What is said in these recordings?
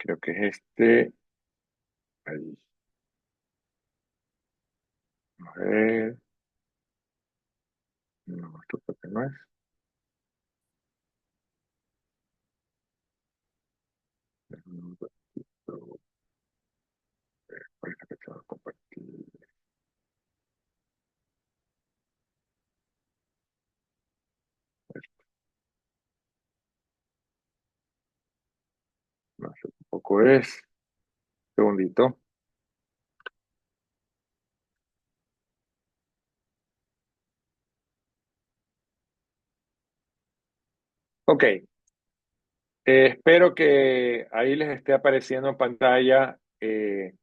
Creo que es este. Ahí. A ver. No, esto creo que no es. No, esto parece que se va a compartir. No sé, tampoco es. Segundito. Ok. Espero que ahí les esté apareciendo en pantalla el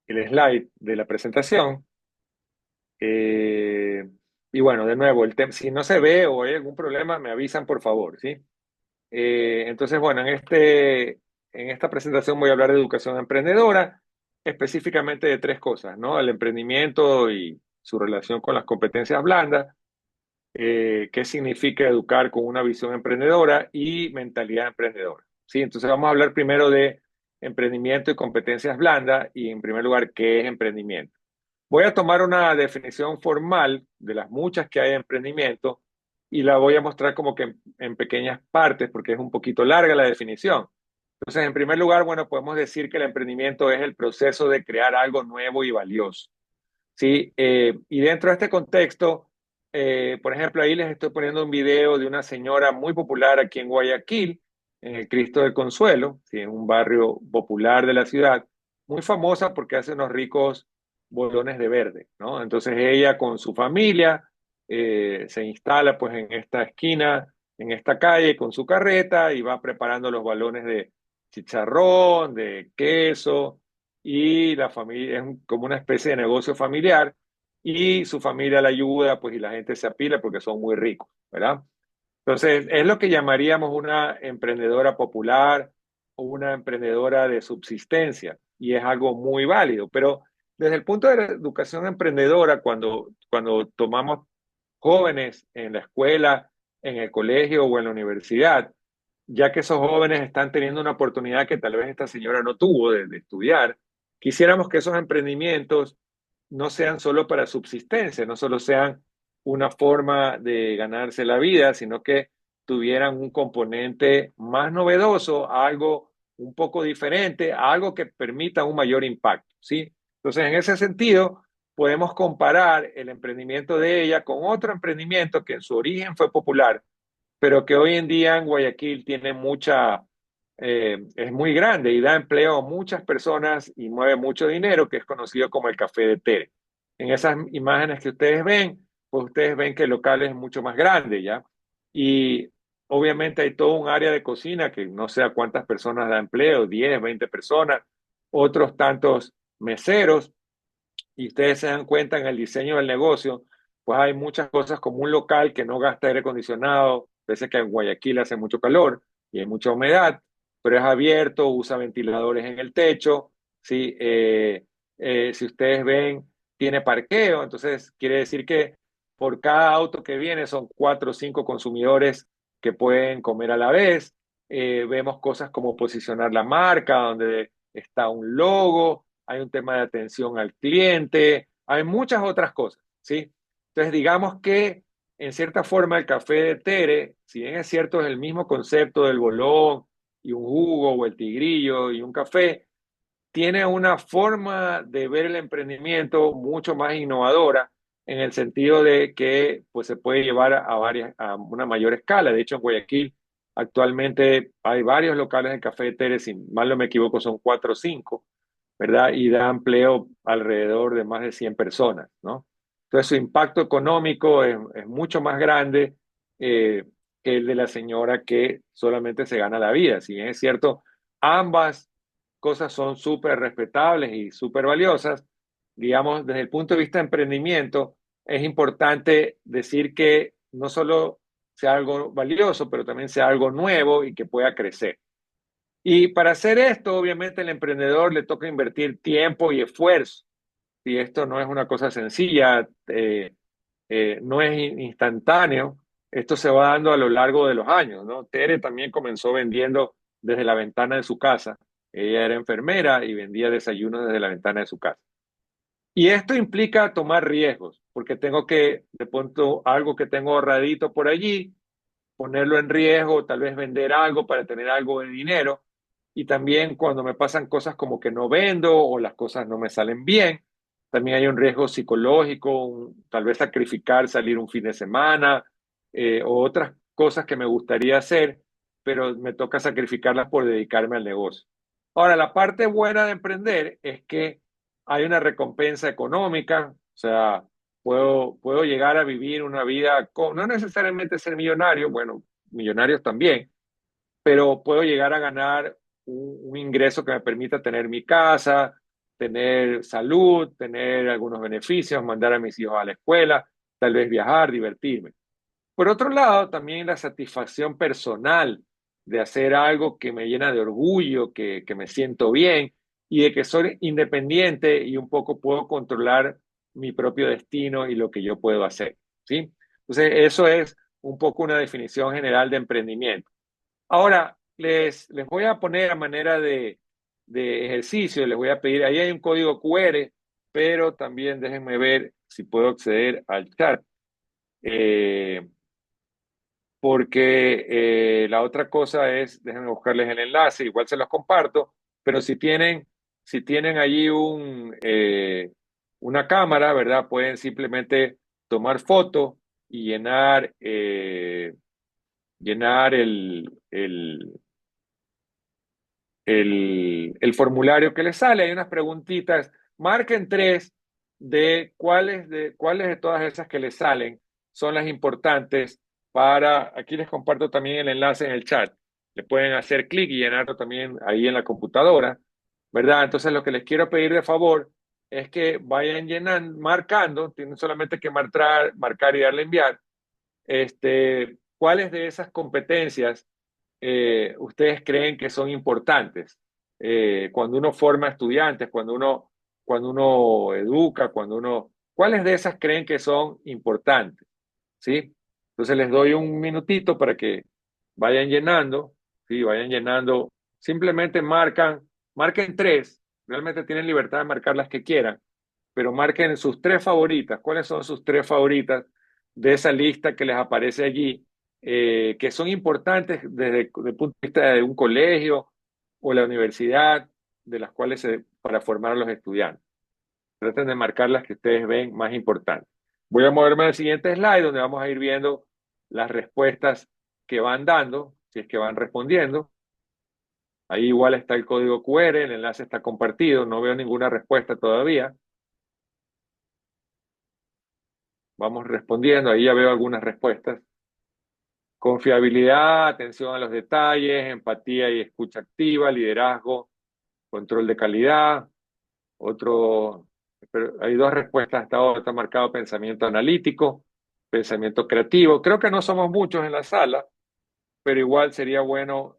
slide de la presentación. Eh, y bueno, de nuevo, si no se ve o hay algún problema, me avisan por favor, ¿sí? Entonces, bueno, en esta presentación voy a hablar de educación emprendedora, específicamente de tres cosas, ¿no? El emprendimiento y su relación con las competencias blandas, qué significa educar con una visión emprendedora y mentalidad emprendedora, ¿sí? Entonces vamos a hablar primero de emprendimiento y competencias blandas y en primer lugar, ¿qué es emprendimiento? Voy a tomar una definición formal de las muchas que hay de emprendimiento y la voy a mostrar como que en pequeñas partes porque es un poquito larga la definición. Entonces, en primer lugar, bueno, podemos decir que el emprendimiento es el proceso de crear algo nuevo y valioso. ¿Sí? Y dentro de este contexto, por ejemplo, ahí les estoy poniendo un video de una señora muy popular aquí en Guayaquil, en el Cristo del Consuelo, ¿sí? En un barrio popular de la ciudad, muy famosa porque hace unos ricos bolones de verde, ¿no? Entonces ella con su familia se instala pues en esta esquina, en esta calle con su carreta y va preparando los balones de chicharrón, de queso, y la familia es como una especie de negocio familiar y su familia la ayuda, pues y la gente se apila porque son muy ricos, ¿verdad? Entonces, es lo que llamaríamos una emprendedora popular o una emprendedora de subsistencia y es algo muy válido, pero desde el punto de la educación emprendedora, cuando tomamos jóvenes en la escuela, en el colegio o en la universidad, ya que esos jóvenes están teniendo una oportunidad que tal vez esta señora no tuvo de estudiar, quisiéramos que esos emprendimientos no sean solo para subsistencia, no solo sean una forma de ganarse la vida, sino que tuvieran un componente más novedoso, algo un poco diferente, algo que permita un mayor impacto, ¿sí? Entonces, en ese sentido, podemos comparar el emprendimiento de ella con otro emprendimiento que en su origen fue popular, pero que hoy en día en Guayaquil tiene es muy grande y da empleo a muchas personas y mueve mucho dinero, que es conocido como el Café de Tere. En esas imágenes que ustedes ven, pues ustedes ven que el local es mucho más grande, ¿ya? Y obviamente hay todo un área de cocina que no sé a cuántas personas da empleo, 10, 20 personas, otros tantos meseros, y ustedes se dan cuenta en el diseño del negocio, pues hay muchas cosas como un local que no gasta aire acondicionado, pese que en Guayaquil hace mucho calor y hay mucha humedad, pero es abierto, usa ventiladores en el techo, ¿sí? Si ustedes ven, tiene parqueo, entonces quiere decir que por cada auto que viene son cuatro o cinco consumidores que pueden comer a la vez. Vemos cosas como posicionar la marca, donde está un logo, hay un tema de atención al cliente, hay muchas otras cosas, ¿sí? Entonces, digamos que en cierta forma el café de Tere, si bien es cierto, es el mismo concepto del bolón y un jugo o el tigrillo y un café, tiene una forma de ver el emprendimiento mucho más innovadora en el sentido de que pues, se puede llevar a una mayor escala. De hecho, en Guayaquil actualmente hay varios locales de café de Tere, si mal no me equivoco, son cuatro o cinco, ¿verdad? Y da empleo alrededor de más de 100 personas, ¿no? Entonces su impacto económico es mucho más grande que el de la señora que solamente se gana la vida. Si bien es cierto, ambas cosas son súper respetables y súper valiosas, digamos, desde el punto de vista de emprendimiento, es importante decir que no solo sea algo valioso, pero también sea algo nuevo y que pueda crecer. Y para hacer esto, obviamente, el emprendedor le toca invertir tiempo y esfuerzo. Y esto no es una cosa sencilla, no es instantáneo. Esto se va dando a lo largo de los años, ¿no? Tere también comenzó vendiendo desde la ventana de su casa Ella era enfermera y vendía desayunos desde la ventana de su casa. Y esto implica tomar riesgos, porque tengo que, de pronto, algo que tengo ahorradito por allí, ponerlo en riesgo, tal vez vender algo para tener algo de dinero. Y también cuando me pasan cosas como que no vendo o las cosas no me salen bien, también hay un riesgo psicológico, tal vez sacrificar, salir un fin de semana o otras cosas que me gustaría hacer, pero me toca sacrificarlas por dedicarme al negocio. Ahora, la parte buena de emprender es que hay una recompensa económica, o sea, puedo llegar a vivir una vida, no necesariamente ser millonario, bueno, millonarios también, pero puedo llegar a ganar un ingreso que me permita tener mi casa, tener salud, tener algunos beneficios, mandar a mis hijos a la escuela, tal vez viajar, divertirme. Por otro lado, también la satisfacción personal de hacer algo que me llena de orgullo, que me siento bien y de que soy independiente y un poco puedo controlar mi propio destino y lo que yo puedo hacer, ¿sí? Entonces, eso es un poco una definición general de emprendimiento. Ahora, les voy a poner a manera de ejercicio, les voy a pedir, ahí hay un código QR, pero también déjenme ver si puedo acceder al chat. Eh, Porque la otra cosa es, déjenme buscarles el enlace, igual se los comparto, pero si tienen allí una cámara, ¿verdad? Pueden simplemente tomar foto y llenar el formulario que les sale. Hay unas preguntitas, marquen tres de cuáles de todas esas que les salen son las importantes aquí les comparto también el enlace en el chat. Le pueden hacer clic y llenarlo también ahí en la computadora, ¿verdad? Entonces lo que les quiero pedir de favor es que vayan llenando, marcando, tienen solamente que marcar y darle enviar, cuáles de esas competencias ustedes creen que son importantes cuando uno forma estudiantes, cuando uno educa, ¿cuáles de esas creen que son importantes? ¿Sí? Entonces les doy un minutito para que vayan llenando, ¿sí? Vayan llenando, simplemente marquen tres, realmente tienen libertad de marcar las que quieran, pero marquen sus tres favoritas. ¿Cuáles son sus tres favoritas de esa lista que les aparece allí? Que son importantes desde el punto de vista de un colegio o la universidad, de las cuales para formar a los estudiantes. Traten de marcar las que ustedes ven más importantes. Voy a moverme al siguiente slide donde vamos a ir viendo las respuestas que van dando, si es que van respondiendo. Ahí igual está el código QR, el enlace está compartido, no veo ninguna respuesta todavía. Vamos respondiendo, ahí ya veo algunas respuestas. Confiabilidad, atención a los detalles, empatía y escucha activa, liderazgo, control de calidad. Pero hay dos respuestas hasta ahora. Está marcado pensamiento analítico, pensamiento creativo. Creo que no somos muchos en la sala, pero igual sería bueno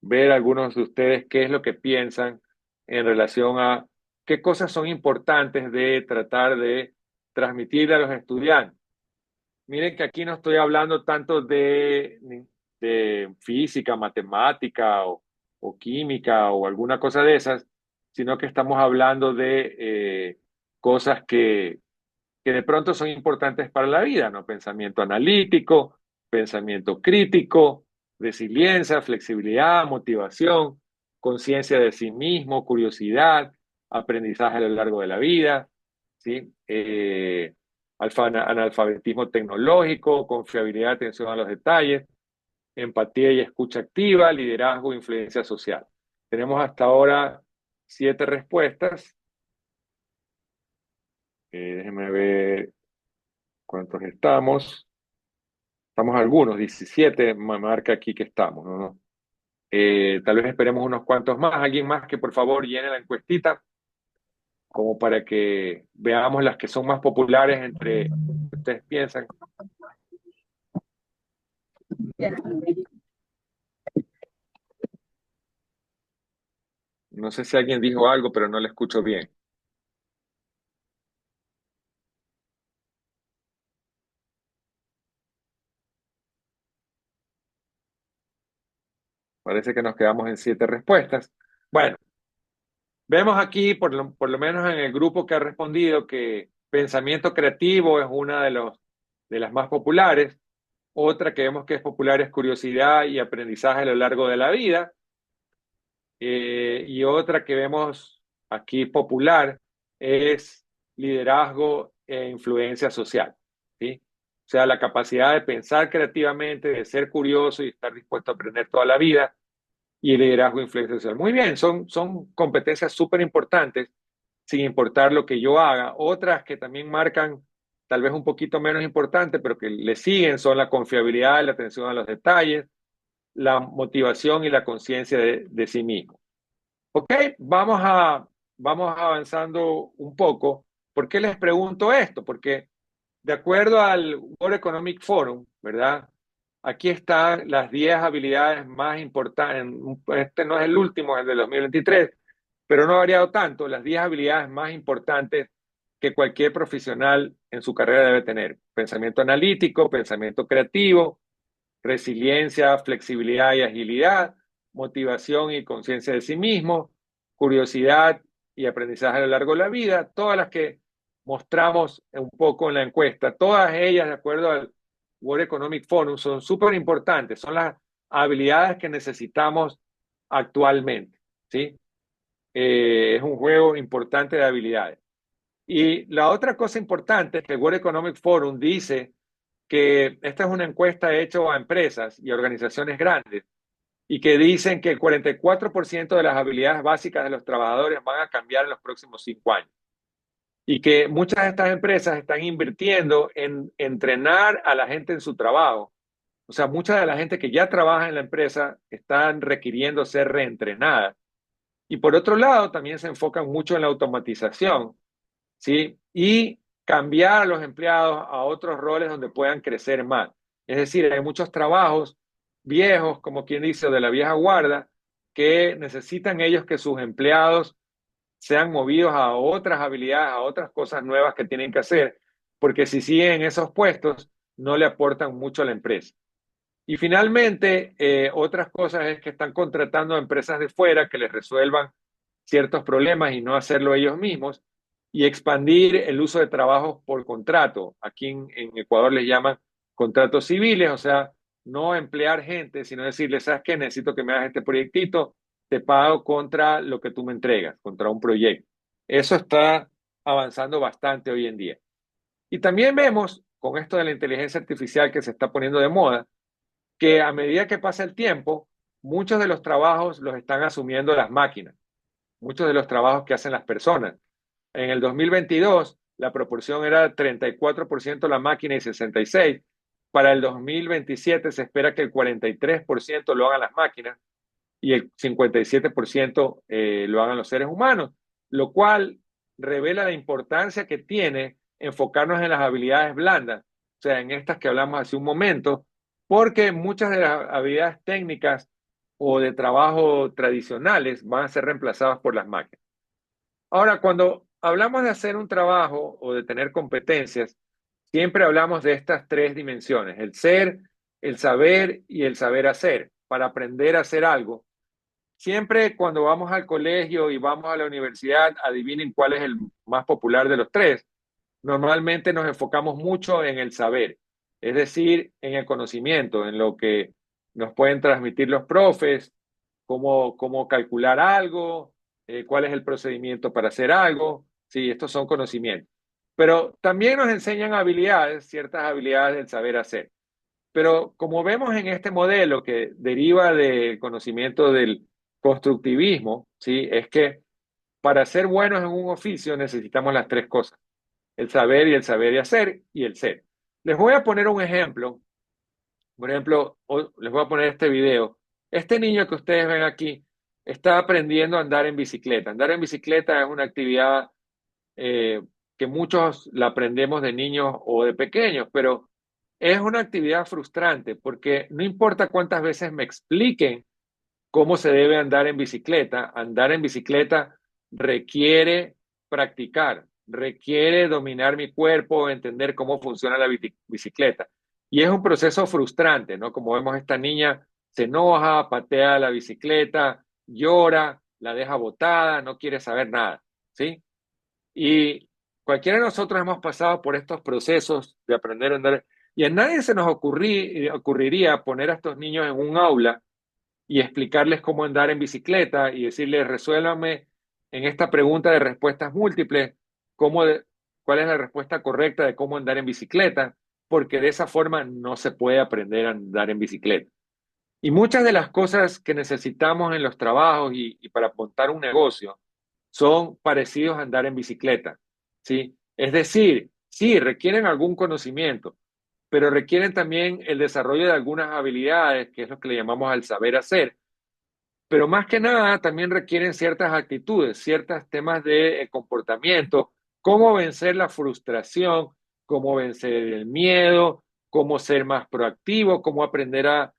ver algunos de ustedes qué es lo que piensan en relación a qué cosas son importantes de tratar de transmitir a los estudiantes. Miren que aquí no estoy hablando tanto de física, matemática o química o alguna cosa de esas, sino que estamos hablando de cosas que de pronto son importantes para la vida, ¿no? Pensamiento analítico, pensamiento crítico, resiliencia, flexibilidad, motivación, conciencia de sí mismo, curiosidad, aprendizaje a lo largo de la vida, ¿sí? Analfabetismo tecnológico, confiabilidad, atención a los detalles, empatía y escucha activa, liderazgo, influencia social. Tenemos hasta ahora 7 respuestas. Déjenme ver cuántos estamos. Estamos algunos, 17, me marca aquí que estamos, ¿no? Tal vez esperemos unos cuantos más. Alguien más que por favor llene la encuestita, como para que veamos las que son más populares entre ustedes piensan. No sé si alguien dijo algo, pero no le escucho bien. Parece que nos quedamos en 7 respuestas. Bueno, vemos aquí, por lo menos en el grupo que ha respondido, que pensamiento creativo es una de las más populares. Otra que vemos que es popular es curiosidad y aprendizaje a lo largo de la vida. Y otra que vemos aquí popular es liderazgo e influencia social, ¿sí? O sea, la capacidad de pensar creativamente, de ser curioso y estar dispuesto a aprender toda la vida, y liderazgo e influencia social. Muy bien, son competencias súper importantes, sin importar lo que yo haga. Otras que también marcan, tal vez un poquito menos importantes, pero que le siguen, son la confiabilidad y la atención a los detalles, la motivación y la conciencia de sí mismo. Ok, vamos avanzando un poco. ¿Por qué les pregunto esto? Porque de acuerdo al World Economic Forum, ¿verdad? Aquí están las 10 habilidades más importantes. Este no es el último, es el de 2023, pero no ha variado tanto. Las 10 habilidades más importantes que cualquier profesional en su carrera debe tener. Pensamiento analítico, pensamiento creativo, resiliencia, flexibilidad y agilidad, motivación y conciencia de sí mismo, curiosidad y aprendizaje a lo largo de la vida, todas las que mostramos un poco en la encuesta, todas ellas, de acuerdo al World Economic Forum, son súper importantes, son las habilidades que necesitamos actualmente, ¿sí? Es un juego importante de habilidades. Y la otra cosa importante es que el World Economic Forum dice que esta es una encuesta hecha a empresas y organizaciones grandes y que dicen que el 44% de las habilidades básicas de los trabajadores van a cambiar en los próximos 5 años y que muchas de estas empresas están invirtiendo en entrenar a la gente en su trabajo. O sea, mucha de la gente que ya trabaja en la empresa están requiriendo ser reentrenada. Y por otro lado, también se enfocan mucho en la automatización, ¿sí? Y cambiar a los empleados a otros roles donde puedan crecer más. Es decir, hay muchos trabajos viejos, como quien dice, de la vieja guarda, que necesitan ellos que sus empleados sean movidos a otras habilidades, a otras cosas nuevas que tienen que hacer, porque si siguen en esos puestos, no le aportan mucho a la empresa. Y finalmente, otras cosas es que están contratando a empresas de fuera que les resuelvan ciertos problemas y no hacerlo ellos mismos, y expandir el uso de trabajos por contrato. Aquí en Ecuador les llaman contratos civiles, o sea, no emplear gente, sino decirles, ¿sabes qué? Necesito que me hagas este proyectito, te pago contra lo que tú me entregas, contra un proyecto. Eso está avanzando bastante hoy en día. Y también vemos, con esto de la inteligencia artificial que se está poniendo de moda, que a medida que pasa el tiempo, muchos de los trabajos los están asumiendo las máquinas, muchos de los trabajos que hacen las personas. En el 2022, la proporción era 34% la máquina y 66%. Para el 2027 se espera que el 43% lo hagan las máquinas y el 57% lo hagan los seres humanos, lo cual revela la importancia que tiene enfocarnos en las habilidades blandas, o sea, en estas que hablamos hace un momento, porque muchas de las habilidades técnicas o de trabajo tradicionales van a ser reemplazadas por las máquinas. Ahora, cuando hablamos de hacer un trabajo o de tener competencias, siempre hablamos de estas tres dimensiones, el ser, el saber y el saber hacer. Para aprender a hacer algo, siempre cuando vamos al colegio y vamos a la universidad, adivinen cuál es el más popular de los tres. Normalmente nos enfocamos mucho en el saber, es decir, en el conocimiento, en lo que nos pueden transmitir los profes, cómo calcular algo, cuál es el procedimiento para hacer algo. Sí, estos son conocimientos. Pero también nos enseñan habilidades, ciertas habilidades del saber hacer. Pero como vemos en este modelo que deriva del conocimiento del constructivismo, ¿sí? Es que para ser buenos en un oficio necesitamos las tres cosas, el saber y el saber y hacer y el ser. Les voy a poner un ejemplo, por ejemplo, les voy a poner este video. Este niño que ustedes ven aquí está aprendiendo a andar en bicicleta. Andar en bicicleta es una actividad eh, que muchos la aprendemos de niños o de pequeños, pero es una actividad frustrante porque no importa cuántas veces me expliquen cómo se debe andar en bicicleta requiere practicar, requiere dominar mi cuerpo, entender cómo funciona la bicicleta. Y es un proceso frustrante, ¿no? Como vemos esta niña se enoja, patea la bicicleta, llora, la deja botada, no quiere saber nada, ¿sí? Y cualquiera de nosotros hemos pasado por estos procesos de aprender a andar, y a nadie se nos ocurriría poner a estos niños en un aula y explicarles cómo andar en bicicleta y decirles, resuélvame en esta pregunta de respuestas múltiples, cómo cuál es la respuesta correcta de cómo andar en bicicleta, porque de esa forma no se puede aprender a andar en bicicleta. Y muchas de las cosas que necesitamos en los trabajos y para montar un negocio son parecidos a andar en bicicleta, ¿sí? Es decir, sí, requieren algún conocimiento, pero requieren también el desarrollo de algunas habilidades, que es lo que le llamamos al saber hacer, pero más que nada también requieren ciertas actitudes, ciertos temas de comportamiento, cómo vencer la frustración, cómo vencer el miedo, cómo ser más proactivo, cómo aprender a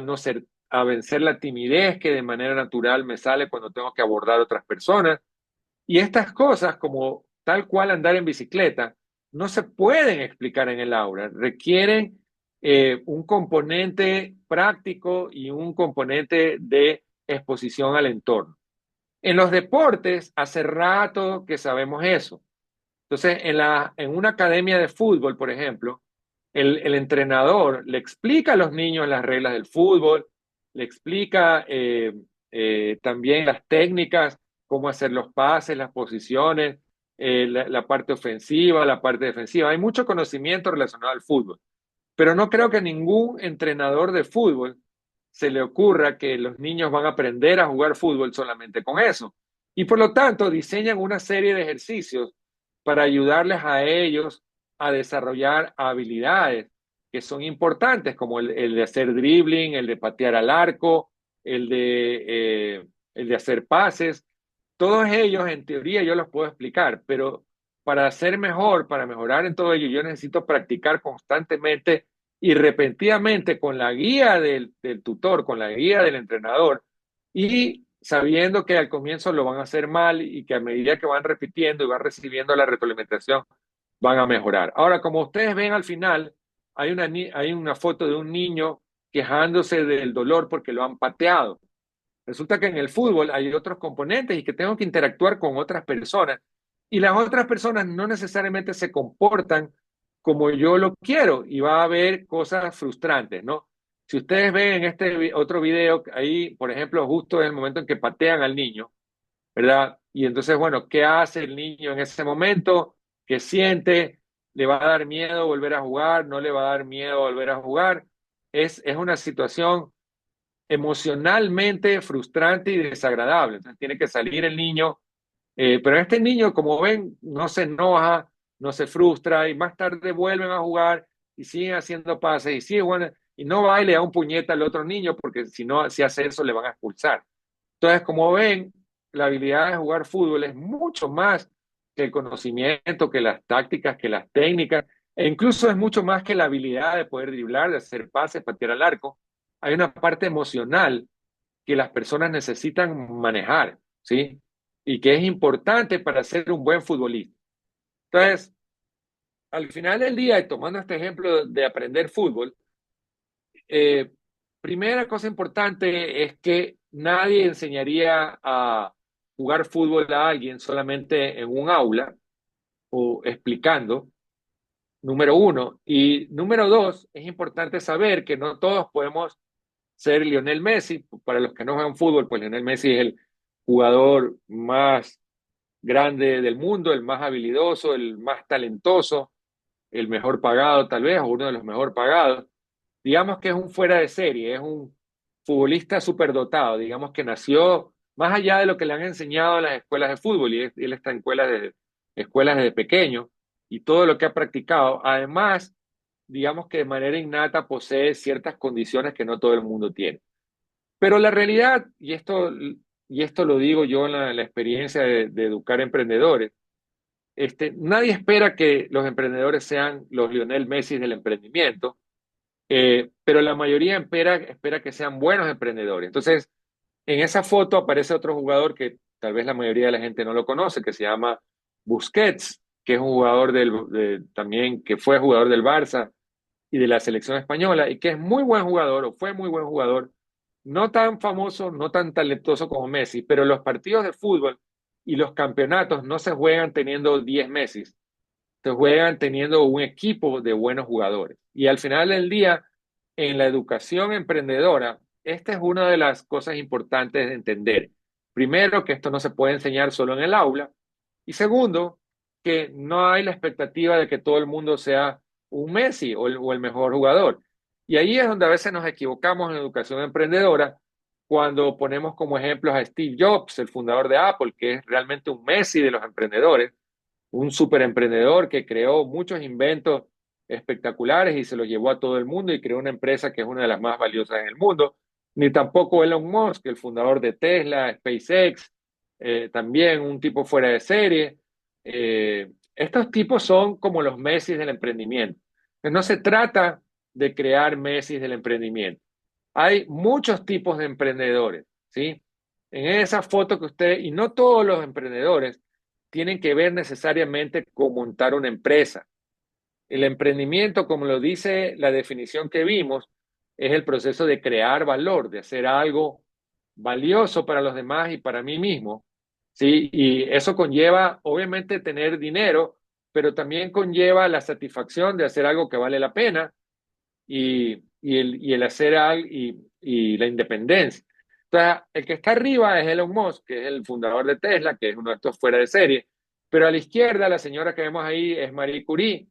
no ser, a vencer la timidez que de manera natural me sale cuando tengo que abordar a otras personas. Y estas cosas, como tal cual andar en bicicleta, no se pueden explicar en el aula, requieren un componente práctico y un componente de exposición al entorno. En los deportes, hace rato que sabemos eso. Entonces, en una academia de fútbol, por ejemplo, el entrenador le explica a los niños las reglas del fútbol, le explica también las técnicas, cómo hacer los pases, las posiciones, la parte ofensiva, la parte defensiva. Hay mucho conocimiento relacionado al fútbol, pero no creo que ningún entrenador de fútbol se le ocurra que los niños van a aprender a jugar fútbol solamente con eso. Y por lo tanto, diseñan una serie de ejercicios para ayudarles a ellos a desarrollar habilidades que son importantes, como el de hacer dribbling, el de patear al arco, el de hacer pases. Todos ellos, en teoría, yo los puedo explicar, pero para ser mejor, para mejorar en todo ello, yo necesito practicar constantemente y repetidamente con la guía del tutor, con la guía del entrenador, y sabiendo que al comienzo lo van a hacer mal y que a medida que van repitiendo y van recibiendo la retroalimentación, van a mejorar. Ahora, como ustedes ven al final, hay una foto de un niño quejándose del dolor porque lo han pateado. Resulta que en el fútbol hay otros componentes y que tengo que interactuar con otras personas. Y las otras personas no necesariamente se comportan como yo lo quiero y va a haber cosas frustrantes, ¿no? Si ustedes ven en este otro video, ahí, por ejemplo, justo en el momento en que patean al niño, ¿verdad? Y entonces, bueno, ¿qué hace el niño en ese momento? ¿Qué siente? ¿Le va a dar miedo volver a jugar? ¿No le va a dar miedo volver a jugar? Es una situación emocionalmente frustrante y desagradable. Entonces tiene que salir el niño, pero este niño, como ven, no se enoja, no se frustra y más tarde vuelven a jugar y siguen haciendo pases y siguen jugando, y no va y le da un puñete al otro niño porque si no, si hace eso le van a expulsar. Entonces, como ven, la habilidad de jugar fútbol es mucho más que el conocimiento, que las tácticas, que las técnicas, e incluso es mucho más que la habilidad de poder driblar, de hacer pases, patear al arco. Hay una parte emocional que las personas necesitan manejar, ¿sí? Y que es importante para ser un buen futbolista. Entonces, al final del día, y tomando este ejemplo de aprender fútbol, eh, primera cosa importante es que nadie enseñaría a jugar fútbol a alguien solamente en un aula o explicando, número uno. Y número dos, es importante saber que no todos podemos ser Lionel Messi. Para los que no juegan fútbol, pues Lionel Messi es el jugador más grande del mundo, el más habilidoso, el más talentoso, el mejor pagado tal vez, o uno de los mejor pagados. Digamos que es un fuera de serie, es un futbolista superdotado, digamos que nació más allá de lo que le han enseñado en las escuelas de fútbol, y él está en escuelas desde pequeño, y todo lo que ha practicado. Además, digamos que de manera innata posee ciertas condiciones que no todo el mundo tiene. Pero la realidad, y esto lo digo yo en la experiencia de educar emprendedores, nadie espera que los emprendedores sean los Lionel Messi del emprendimiento, pero la mayoría espera que sean buenos emprendedores. Entonces, en esa foto aparece otro jugador que tal vez la mayoría de la gente no lo conoce, que se llama Busquets, que es un jugador también que fue jugador del Barça y de la selección española y que es muy buen jugador o fue muy buen jugador, no tan famoso, no tan talentoso como Messi, pero los partidos de fútbol y los campeonatos no se juegan teniendo 10 Messi, se juegan teniendo un equipo de buenos jugadores. Y al final del día, en la educación emprendedora, esta es una de las cosas importantes de entender. Primero, que esto no se puede enseñar solo en el aula. Y segundo, que no hay la expectativa de que todo el mundo sea un Messi o el mejor jugador. Y ahí es donde a veces nos equivocamos en educación emprendedora cuando ponemos como ejemplos a Steve Jobs, el fundador de Apple, que es realmente un Messi de los emprendedores, un super emprendedor que creó muchos inventos espectaculares y se los llevó a todo el mundo y creó una empresa que es una de las más valiosas en el mundo. Ni tampoco Elon Musk, el fundador de Tesla, SpaceX, también un tipo fuera de serie. Estos tipos son como los Messi del emprendimiento. Entonces, no se trata de crear Messi del emprendimiento. Hay muchos tipos de emprendedores, ¿sí? En esa foto que usted, y no todos los emprendedores tienen que ver necesariamente con montar una empresa. El emprendimiento, como lo dice la definición que vimos, es el proceso de crear valor, de hacer algo valioso para los demás y para mí mismo, ¿sí? Y eso conlleva, obviamente, tener dinero, pero también conlleva la satisfacción de hacer algo que vale la pena y el hacer algo y la independencia. Entonces, el que está arriba es Elon Musk, que es el fundador de Tesla, que es uno de estos fuera de serie, pero a la izquierda, la señora que vemos ahí es Marie Curie,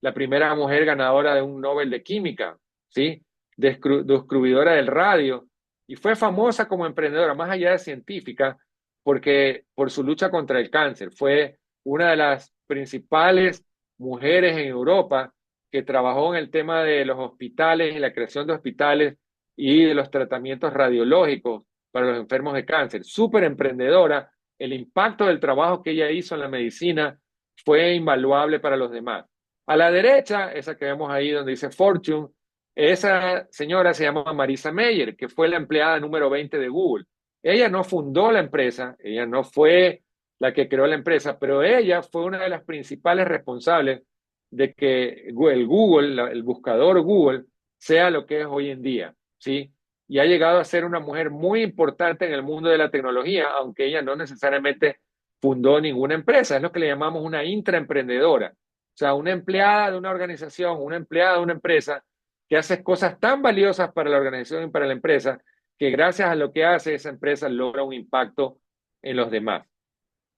la primera mujer ganadora de un Nobel de Química, ¿sí? Descubridora del radio, y fue famosa como emprendedora, más allá de científica, porque por su lucha contra el cáncer, fue una de las principales mujeres en Europa que trabajó en el tema de los hospitales y la creación de hospitales y de los tratamientos radiológicos para los enfermos de cáncer. Súper emprendedora, el impacto del trabajo que ella hizo en la medicina fue invaluable para los demás. A la derecha, esa que vemos ahí donde dice Fortune, esa señora se llama Marisa Mayer, que fue la empleada número 20 de Google. Ella no fundó la empresa, ella no fue la que creó la empresa, pero ella fue una de las principales responsables de que el Google, el buscador Google, sea lo que es hoy en día, ¿sí? Y ha llegado a ser una mujer muy importante en el mundo de la tecnología, aunque ella no necesariamente fundó ninguna empresa, es lo que le llamamos una intraemprendedora. O sea, una empleada de una organización, una empleada de una empresa que hace cosas tan valiosas para la organización y para la empresa que gracias a lo que hace esa empresa logra un impacto en los demás.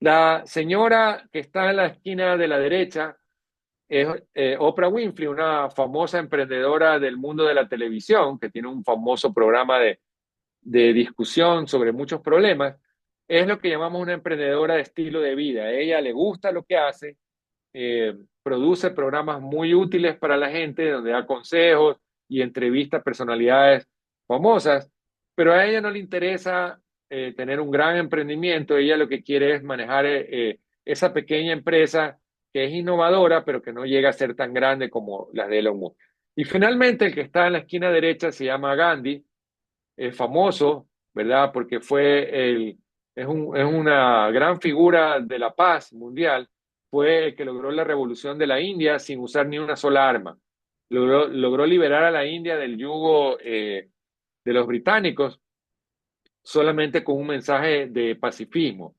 La señora que está en la esquina de la derecha es Oprah Winfrey, una famosa emprendedora del mundo de la televisión que tiene un famoso programa de discusión sobre muchos problemas. Es lo que llamamos una emprendedora de estilo de vida. A ella le gusta lo que hace, produce programas muy útiles para la gente, donde da consejos y entrevista a personalidades famosas, pero a ella no le interesa tener un gran emprendimiento, ella lo que quiere es manejar esa pequeña empresa que es innovadora, pero que no llega a ser tan grande como las de Elon Musk. Y finalmente, el que está en la esquina derecha se llama Gandhi, es famoso, ¿verdad? Porque es una gran figura de la paz mundial, fue el que logró la revolución de la India sin usar ni una sola arma. Logró liberar a la India del yugo de los británicos solamente con un mensaje de pacifismo.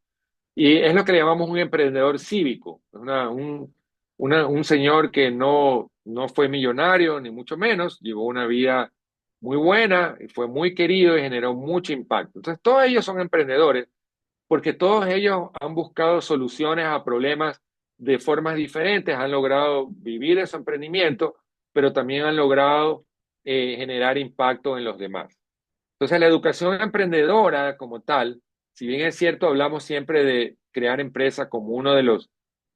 Y es lo que le llamamos un emprendedor cívico, un señor que no fue millonario, ni mucho menos, llevó una vida muy buena, y fue muy querido y generó mucho impacto. Entonces, todos ellos son emprendedores porque todos ellos han buscado soluciones a problemas de formas diferentes, han logrado vivir ese emprendimiento, pero también han logrado generar impacto en los demás. Entonces, la educación emprendedora como tal, si bien es cierto, hablamos siempre de crear empresa como uno de los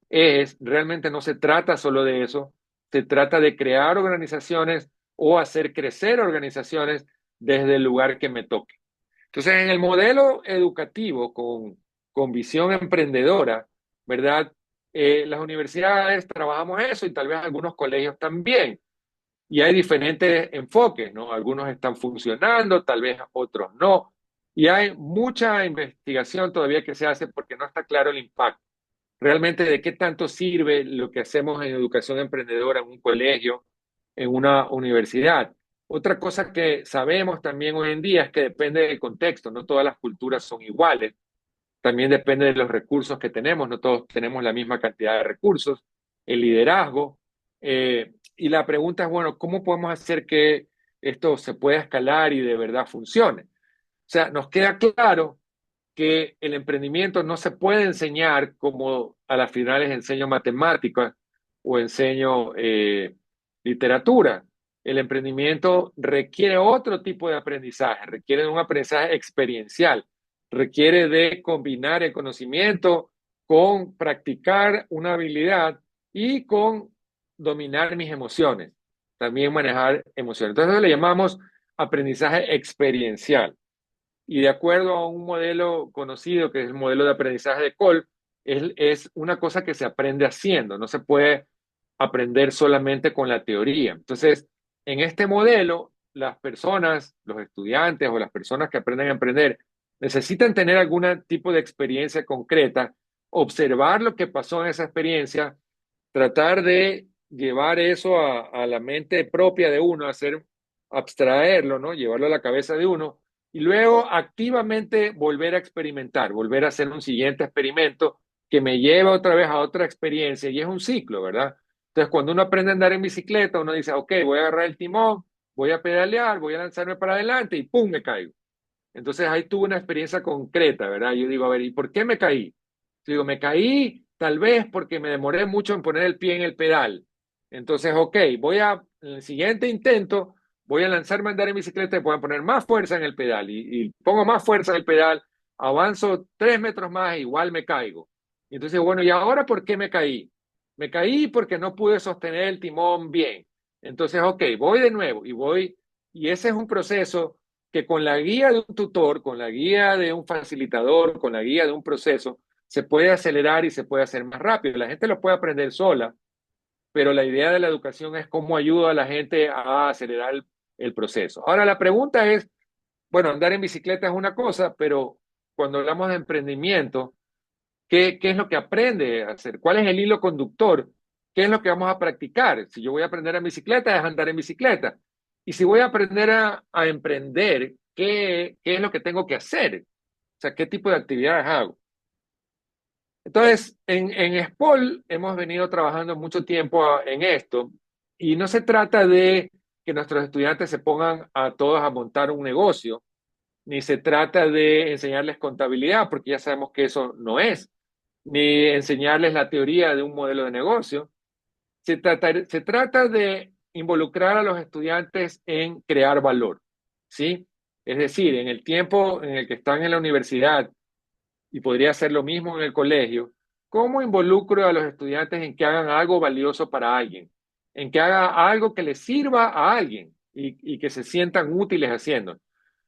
ejes, realmente no se trata solo de eso, se trata de crear organizaciones o hacer crecer organizaciones desde el lugar que me toque. Entonces, en el modelo educativo con visión emprendedora, ¿verdad? Las universidades trabajamos eso y tal vez algunos colegios también. Y hay diferentes enfoques, ¿no? Algunos están funcionando, tal vez otros no. Y hay mucha investigación todavía que se hace porque no está claro el impacto. Realmente de qué tanto sirve lo que hacemos en educación emprendedora en un colegio, en una universidad. Otra cosa que sabemos también hoy en día es que depende del contexto, no todas las culturas son iguales, también depende de los recursos que tenemos, no todos tenemos la misma cantidad de recursos, el liderazgo, y la pregunta es, bueno, ¿cómo podemos hacer que esto se pueda escalar y de verdad funcione? O sea, nos queda claro que el emprendimiento no se puede enseñar como a las finales enseño matemáticas o enseño literatura. El emprendimiento requiere otro tipo de aprendizaje, requiere un aprendizaje experiencial, requiere de combinar el conocimiento con practicar una habilidad y con dominar mis emociones, también manejar emociones. Entonces eso le llamamos aprendizaje experiencial. Y de acuerdo a un modelo conocido, que es el modelo de aprendizaje de Kolb, es una cosa que se aprende haciendo, no se puede aprender solamente con la teoría. Entonces, en este modelo, las personas, los estudiantes o las personas que aprenden a emprender, necesitan tener algún tipo de experiencia concreta, observar lo que pasó en esa experiencia, tratar de llevar eso a la mente propia de uno, hacer, abstraerlo, ¿no? Llevarlo a la cabeza de uno y luego activamente volver a experimentar, volver a hacer un siguiente experimento que me lleva otra vez a otra experiencia y es un ciclo, ¿verdad? Entonces, cuando uno aprende a andar en bicicleta, uno dice, ok, voy a agarrar el timón, voy a pedalear, voy a lanzarme para adelante y ¡pum! Me caigo. Entonces ahí tuve una experiencia concreta, ¿verdad? Yo digo, a ver, ¿y por qué me caí? Yo digo, me caí tal vez porque me demoré mucho en poner el pie en el pedal. Entonces, ok, en el siguiente intento, voy a lanzarme a andar en bicicleta y voy a poner más fuerza en el pedal y pongo más fuerza en el pedal, avanzo 3 metros más, e igual me caigo. Y entonces, bueno, ¿y ahora por qué me caí? Me caí porque no pude sostener el timón bien. Entonces, ok, voy de nuevo y voy, y ese es un proceso que con la guía de un tutor, con la guía de un facilitador, con la guía de un proceso, se puede acelerar y se puede hacer más rápido. La gente lo puede aprender sola, pero la idea de la educación es cómo ayuda a la gente a acelerar el proceso. Ahora, la pregunta es, bueno, andar en bicicleta es una cosa, pero cuando hablamos de emprendimiento, ¿qué es lo que aprende a hacer? ¿Cuál es el hilo conductor? ¿Qué es lo que vamos a practicar? Si yo voy a aprender en bicicleta, es andar en bicicleta. Y si voy a aprender a emprender, ¿qué es lo que tengo que hacer? O sea, ¿qué tipo de actividades hago? Entonces, en SPOL hemos venido trabajando mucho tiempo en esto y no se trata de que nuestros estudiantes se pongan a todos a montar un negocio, ni se trata de enseñarles contabilidad, porque ya sabemos que eso no es, ni enseñarles la teoría de un modelo de negocio. Se trata de involucrar a los estudiantes en crear valor, ¿sí? Es decir, en el tiempo en el que están en la universidad, y podría ser lo mismo en el colegio, ¿cómo involucro a los estudiantes en que hagan algo valioso para alguien? En que haga algo que les sirva a alguien y que se sientan útiles haciendo.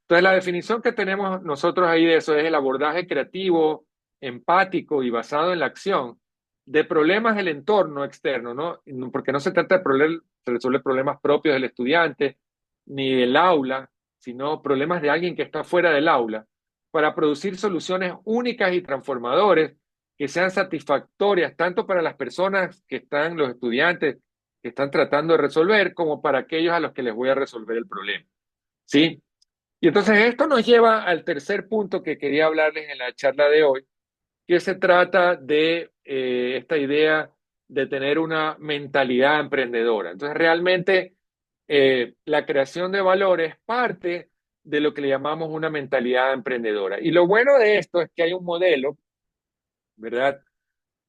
Entonces, la definición que tenemos nosotros ahí de eso es el abordaje creativo, empático y basado en la acción de problemas del entorno externo, ¿no? Porque no se trata de resolver problemas propios del estudiante ni del aula, sino problemas de alguien que está fuera del aula, para producir soluciones únicas y transformadoras que sean satisfactorias tanto para las personas que están, los estudiantes que están tratando de resolver, como para aquellos a los que les voy a resolver el problema. ¿Sí? Y entonces esto nos lleva al tercer punto que quería hablarles en la charla de hoy, que se trata de esta idea de tener una mentalidad emprendedora. Entonces realmente la creación de valor es parte de lo que le llamamos una mentalidad emprendedora. Y lo bueno de esto es que hay un modelo, ¿verdad?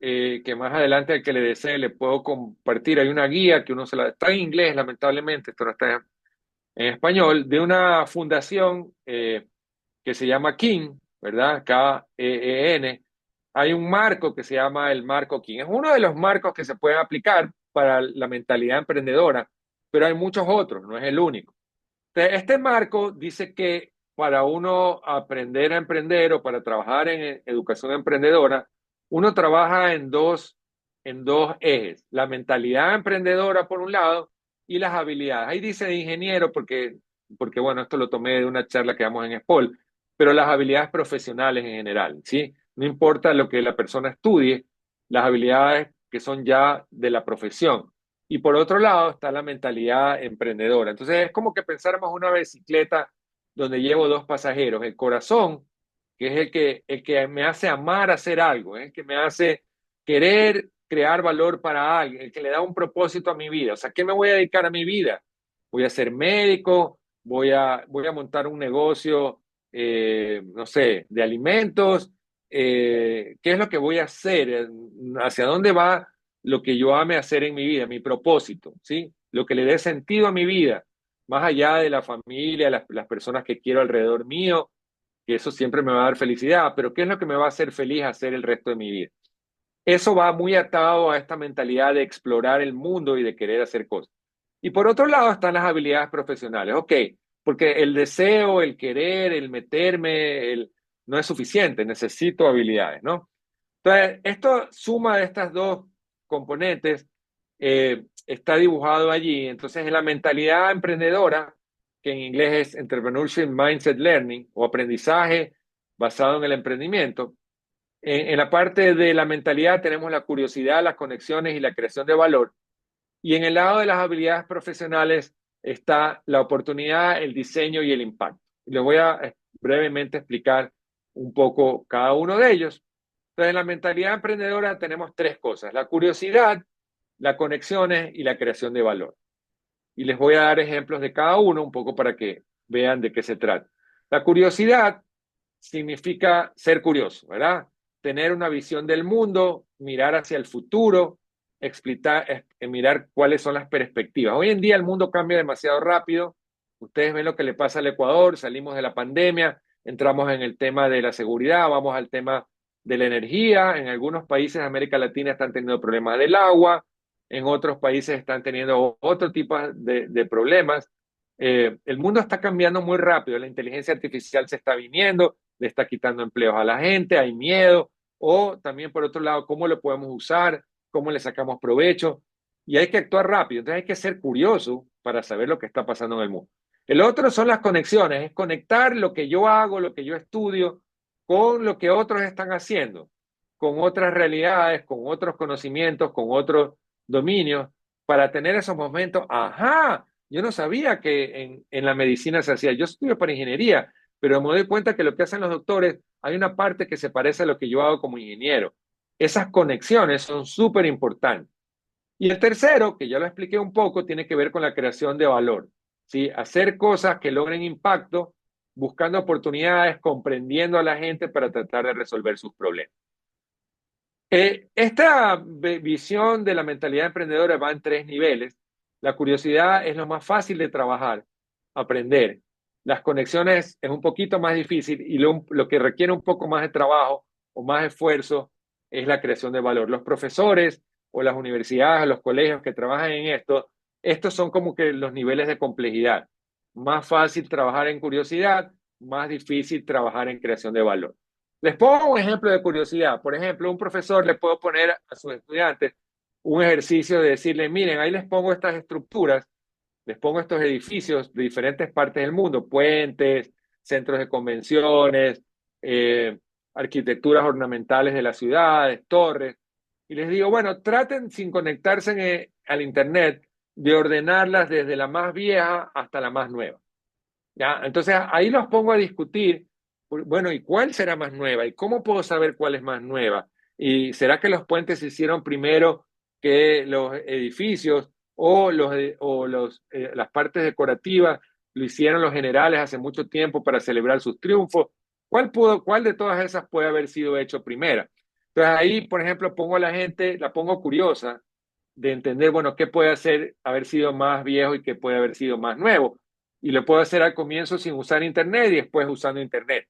Que más adelante al que le desee le puedo compartir. Hay una guía que uno se la... Está en inglés, lamentablemente, esto no está en español, de una fundación que se llama King, ¿verdad? KEEN. Hay un marco que se llama el marco King. Es uno de los marcos que se pueden aplicar para la mentalidad emprendedora, pero hay muchos otros, no es el único. Entonces, este marco dice que para uno aprender a emprender o para trabajar en educación emprendedora, uno trabaja en dos ejes, la mentalidad emprendedora por un lado y las habilidades. Ahí dice de ingeniero porque bueno, esto lo tomé de una charla que damos en SPOL, pero las habilidades profesionales en general, ¿sí? No importa lo que la persona estudie, las habilidades que son ya de la profesión. Y por otro lado está la mentalidad emprendedora. Entonces es como que pensáramos una bicicleta donde llevo dos pasajeros. El corazón, que es el que me hace amar hacer algo, es el que me hace querer crear valor para alguien, el que le da un propósito a mi vida. O sea, ¿qué me voy a dedicar a mi vida? Voy a ser médico, voy a montar un negocio, no sé, de alimentos. ¿Qué es lo que voy a hacer? ¿Hacia dónde va lo que yo ame hacer en mi vida, mi propósito, ¿sí? Lo que le dé sentido a mi vida, más allá de la familia, las personas que quiero alrededor mío, que eso siempre me va a dar felicidad, pero ¿qué es lo que me va a hacer feliz hacer el resto de mi vida? Eso va muy atado a esta mentalidad de explorar el mundo y de querer hacer cosas. Y por otro lado están las habilidades profesionales. Ok, porque el deseo, el querer, el meterme, no es suficiente, necesito habilidades, ¿no? Entonces, esto suma de estas dos componentes, está dibujado allí. Entonces, en la mentalidad emprendedora, que en inglés es Entrepreneurship Mindset Learning o aprendizaje basado en el emprendimiento, en la parte de la mentalidad tenemos la curiosidad, las conexiones y la creación de valor. Y en el lado de las habilidades profesionales está la oportunidad, el diseño y el impacto. Les voy a brevemente explicar un poco cada uno de ellos. Entonces, en la mentalidad emprendedora tenemos tres cosas: la curiosidad, las conexiones y la creación de valor. Y les voy a dar ejemplos de cada uno un poco para que vean de qué se trata. La curiosidad significa ser curioso, ¿verdad? Tener una visión del mundo, mirar hacia el futuro, explicar, mirar cuáles son las perspectivas. Hoy en día el mundo cambia demasiado rápido. Ustedes ven lo que le pasa al Ecuador, salimos de la pandemia, entramos en el tema de la seguridad, vamos al tema de la energía. En algunos países de América Latina están teniendo problemas del agua, en otros países están teniendo otro tipo de problemas. El mundo está cambiando muy rápido, la inteligencia artificial se está viniendo, le está quitando empleos a la gente, hay miedo, o también por otro lado, cómo lo podemos usar, cómo le sacamos provecho, y hay que actuar rápido, entonces hay que ser curioso para saber lo que está pasando en el mundo. El otro son las conexiones, es conectar lo que yo hago, lo que yo estudio, con lo que otros están haciendo, con otras realidades, con otros conocimientos, con otros dominios, para tener esos momentos, ajá, yo no sabía que en la medicina se hacía, yo estudio para ingeniería, pero me doy cuenta que lo que hacen los doctores, hay una parte que se parece a lo que yo hago como ingeniero. Esas conexiones son súper importantes. Y el tercero, que ya lo expliqué un poco, tiene que ver con la creación de valor. ¿Sí? Hacer cosas que logren impacto, buscando oportunidades, comprendiendo a la gente para tratar de resolver sus problemas. Esta visión de la mentalidad emprendedora va en tres niveles. La curiosidad es lo más fácil de trabajar, aprender. Las conexiones es un poquito más difícil y lo que requiere un poco más de trabajo o más esfuerzo es la creación de valor. Los profesores o las universidades o los colegios que trabajan en esto, estos son como que los niveles de complejidad. Más fácil trabajar en curiosidad, más difícil trabajar en creación de valor. Les pongo un ejemplo de curiosidad. Por ejemplo, un profesor le puedo poner a sus estudiantes un ejercicio de decirle, miren, ahí les pongo estas estructuras, les pongo estos edificios de diferentes partes del mundo, puentes, centros de convenciones, eh, arquitecturas ornamentales de las ciudades, torres, y les digo, bueno, traten sin conectarse al Internet de ordenarlas desde la más vieja hasta la más nueva. ¿Ya? Entonces ahí los pongo a discutir, bueno, ¿y cuál será más nueva? ¿Y cómo puedo saber cuál es más nueva? ¿Y será que los puentes se hicieron primero que los edificios o las partes decorativas lo hicieron los generales hace mucho tiempo para celebrar sus triunfos? ¿Cuál de todas esas puede haber sido hecho primero? Entonces ahí, por ejemplo, pongo a la gente, la pongo curiosa de entender, bueno, qué puede haber sido más viejo y qué puede haber sido más nuevo. Y lo puedo hacer al comienzo sin usar Internet y después usando Internet,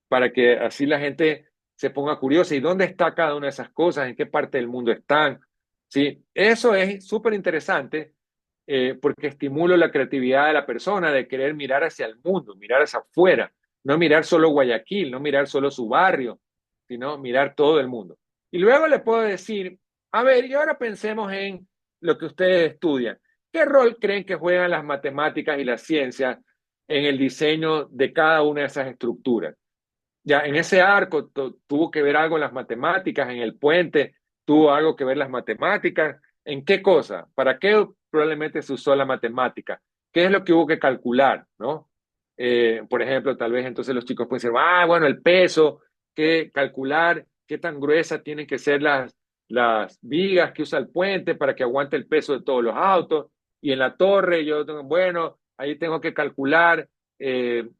para que así la gente se ponga curiosa. ¿Y dónde está cada una de esas cosas? ¿En qué parte del mundo están? ¿Sí? Eso es súper interesante porque estimulo la creatividad de la persona de querer mirar hacia el mundo, mirar hacia afuera, no mirar solo Guayaquil, no mirar solo su barrio, sino mirar todo el mundo. Y luego le puedo decir, a ver, y ahora pensemos en lo que ustedes estudian. ¿Qué rol creen que juegan las matemáticas y las ciencias en el diseño de cada una de esas estructuras? Ya en ese arco tuvo que ver algo las matemáticas, en el puente tuvo algo que ver las matemáticas, ¿En qué cosa? ¿Para qué probablemente se usó la matemática? ¿Qué es lo que hubo que calcular, ¿no? Por ejemplo, tal vez entonces los chicos pueden decir, bueno, el peso, que calcular qué tan gruesas tienen que ser las vigas que usa el puente para que aguante el peso de todos los autos. Y en la torre, yo tengo, bueno, ahí tengo que calcular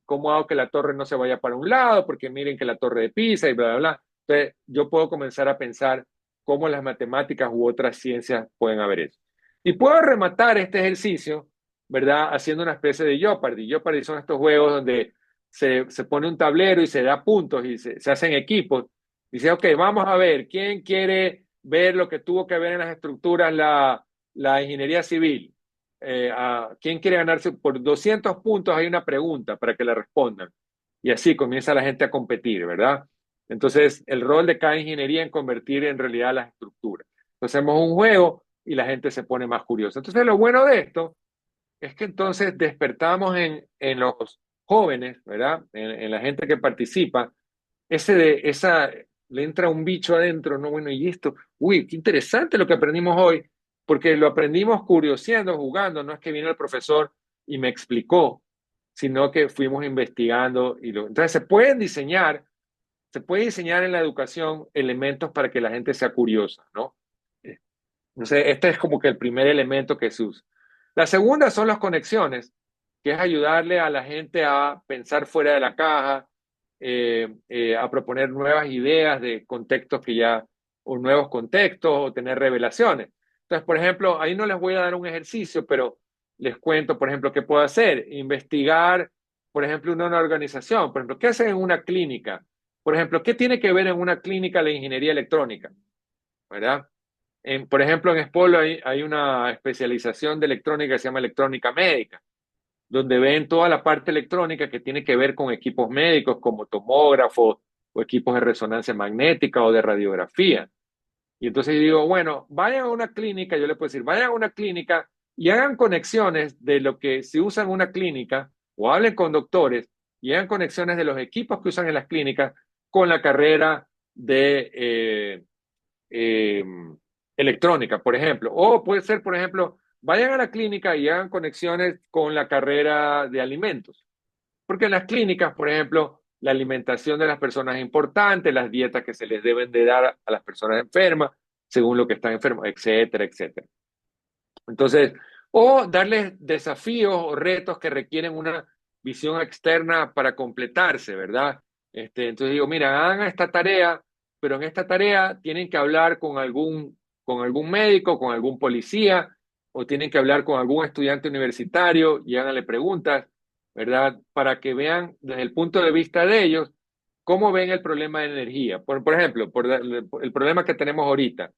cómo hago que la torre no se vaya para un lado, porque miren que la torre de Pisa y bla, bla, bla. Entonces, yo puedo comenzar a pensar cómo las matemáticas u otras ciencias pueden haber eso. Y puedo rematar este ejercicio, ¿verdad? Haciendo una especie de Jeopardy. Jeopardy son estos juegos donde se pone un tablero y se da puntos y se hacen equipos. Dice, ok, vamos a ver, ¿quién quiere ver lo que tuvo que ver en las estructuras la ingeniería civil? ¿Quién quiere ganarse por 200 puntos? Hay una pregunta para que la respondan. Y así comienza la gente a competir, ¿verdad? Entonces, el rol de cada ingeniería en convertir en realidad las estructuras. Entonces, hacemos un juego y la gente se pone más curiosa. Entonces, lo bueno de esto es que entonces despertamos en los jóvenes, ¿verdad? En la gente que participa, le entra un bicho adentro, ¿no? Bueno, y esto, uy, qué interesante lo que aprendimos hoy, porque lo aprendimos curioseando, jugando, no es que vino el profesor y me explicó, sino que fuimos investigando entonces se puede diseñar en la educación elementos para que la gente sea curiosa, ¿no? Entonces, este es como que el primer elemento que se usa. La segunda son las conexiones, que es ayudarle a la gente a pensar fuera de la caja, a proponer nuevas ideas de contextos o nuevos contextos, o tener revelaciones. Entonces, por ejemplo, ahí no les voy a dar un ejercicio, pero les cuento, por ejemplo, qué puedo hacer. Investigar, por ejemplo, una organización. Por ejemplo, ¿qué hacen en una clínica? Por ejemplo, ¿qué tiene que ver en una clínica la ingeniería electrónica? ¿Verdad? Por ejemplo, en Espolo hay una especialización de electrónica que se llama electrónica médica, donde ven toda la parte electrónica que tiene que ver con equipos médicos como tomógrafos o equipos de resonancia magnética o de radiografía. Y entonces yo digo, bueno, vayan a una clínica, yo le puedo decir, vayan a una clínica y hagan conexiones de lo que se usa en una clínica o hablen con doctores y hagan conexiones de los equipos que usan en las clínicas con la carrera de eh, electrónica, por ejemplo. O puede ser, por ejemplo, vayan a la clínica y hagan conexiones con la carrera de alimentos. Porque en las clínicas, por ejemplo, la alimentación de las personas es importante, las dietas que se les deben de dar a las personas enfermas, según lo que están enfermos, etcétera, etcétera. Entonces, o darles desafíos o retos que requieren una visión externa para completarse, ¿verdad? Entonces digo, mira, hagan esta tarea, pero en esta tarea tienen que hablar con algún médico, con algún policía, o tienen que hablar con algún estudiante universitario y háganle preguntas, ¿verdad? Para que vean desde el punto de vista de ellos cómo ven el problema de energía. Por ejemplo, el problema que tenemos ahorita.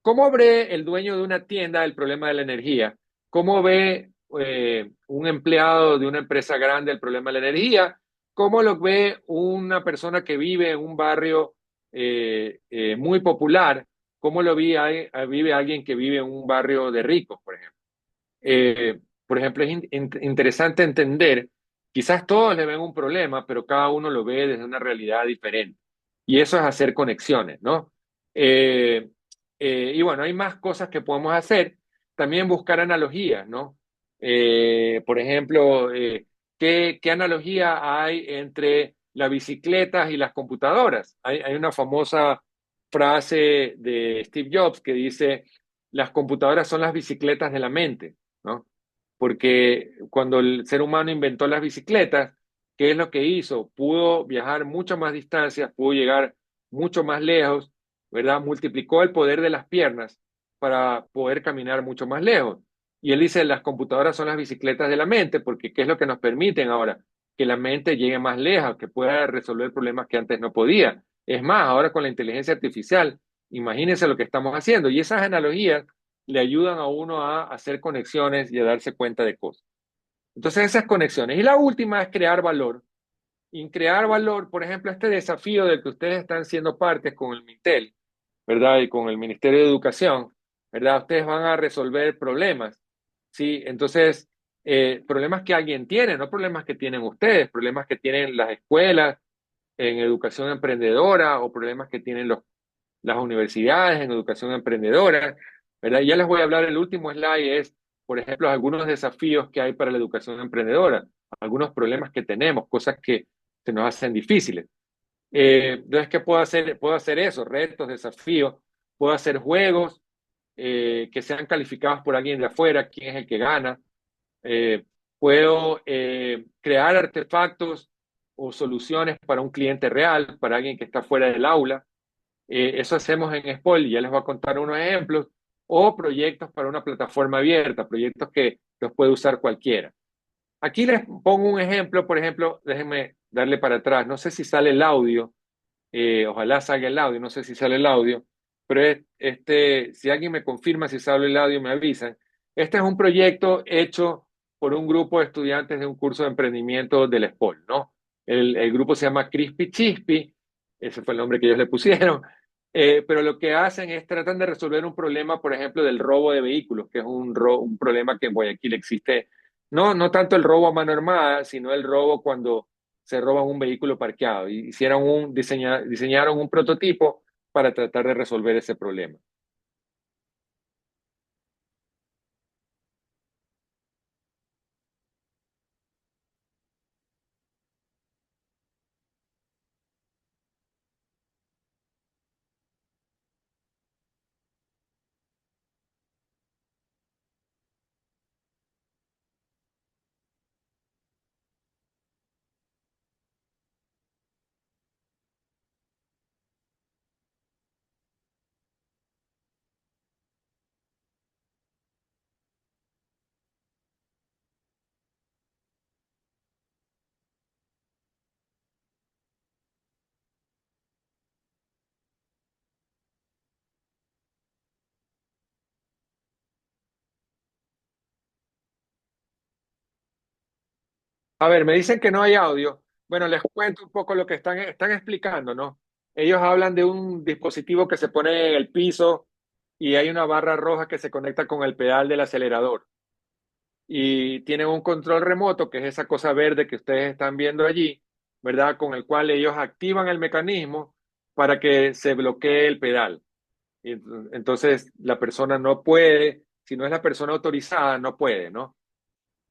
¿Cómo ve el dueño de una tienda el problema de la energía? ¿Cómo ve un empleado de una empresa grande el problema de la energía? ¿Cómo lo ve una persona que vive en un barrio muy popular? ¿Cómo vive alguien que vive en un barrio de ricos, por ejemplo? Por ejemplo, es interesante entender, quizás todos le ven un problema, pero cada uno lo ve desde una realidad diferente. Y eso es hacer conexiones, ¿no? Eh, y bueno, hay más cosas que podemos hacer. También buscar analogías, ¿no? Por ejemplo, ¿qué analogía hay entre las bicicletas y las computadoras? Hay una famosa frase de Steve Jobs que dice, las computadoras son las bicicletas de la mente, ¿no? Porque cuando el ser humano inventó las bicicletas, ¿qué es lo que hizo? Pudo viajar mucho más distancias, pudo llegar mucho más lejos, ¿verdad? Multiplicó el poder de las piernas para poder caminar mucho más lejos. Y él dice, las computadoras son las bicicletas de la mente, porque ¿qué es lo que nos permiten ahora? Que la mente llegue más lejos, que pueda resolver problemas que antes no podía. Es más, ahora con la inteligencia artificial, imagínense lo que estamos haciendo. Y esas analogías le ayudan a uno a hacer conexiones y a darse cuenta de cosas. Entonces, esas conexiones. Y la última es crear valor. Y crear valor, por ejemplo, este desafío del que ustedes están siendo parte con el MINTEL, ¿verdad? Y con el Ministerio de Educación, ¿verdad? Ustedes van a resolver problemas, ¿sí? Entonces, problemas que alguien tiene, no problemas que tienen ustedes, problemas que tienen las escuelas en educación emprendedora o problemas que tienen las universidades en educación emprendedora. ¿verdad? Ya les voy a hablar, el último slide es, por ejemplo, algunos desafíos que hay para la educación emprendedora, algunos problemas que tenemos, cosas que se nos hacen difíciles. Entonces, ¿qué puedo hacer? Puedo hacer eso, retos, desafíos, puedo hacer juegos que sean calificados por alguien de afuera, quién es el que gana. Eh, Puedo crear artefactos o soluciones para un cliente real, para alguien que está fuera del aula. Eso hacemos en Spol y ya les voy a contar unos ejemplos. O proyectos para una plataforma abierta, proyectos que los puede usar cualquiera. Aquí les pongo un ejemplo, por ejemplo, déjenme darle para atrás. No sé si sale el audio, ojalá salga el audio, no sé si sale el audio, pero si alguien me confirma si sale el audio, me avisan. Este es un proyecto hecho por un grupo de estudiantes de un curso de emprendimiento del SPOL, ¿no? El grupo se llama Crispy Chispy, ese fue el nombre que ellos le pusieron, pero lo que hacen es tratan de resolver un problema, por ejemplo, del robo de vehículos, que es un problema que en Guayaquil existe, no tanto el robo a mano armada, sino el robo cuando se roban un vehículo parqueado y diseñaron un prototipo para tratar de resolver ese problema. A ver, me dicen que no hay audio. Bueno, les cuento un poco lo que están explicando, ¿no? Ellos hablan de un dispositivo que se pone en el piso y hay una barra roja que se conecta con el pedal del acelerador. Y tienen un control remoto, que es esa cosa verde que ustedes están viendo allí, ¿verdad? Con el cual ellos activan el mecanismo para que se bloquee el pedal. Y entonces la persona no puede, si no es la persona autorizada, no puede, ¿no?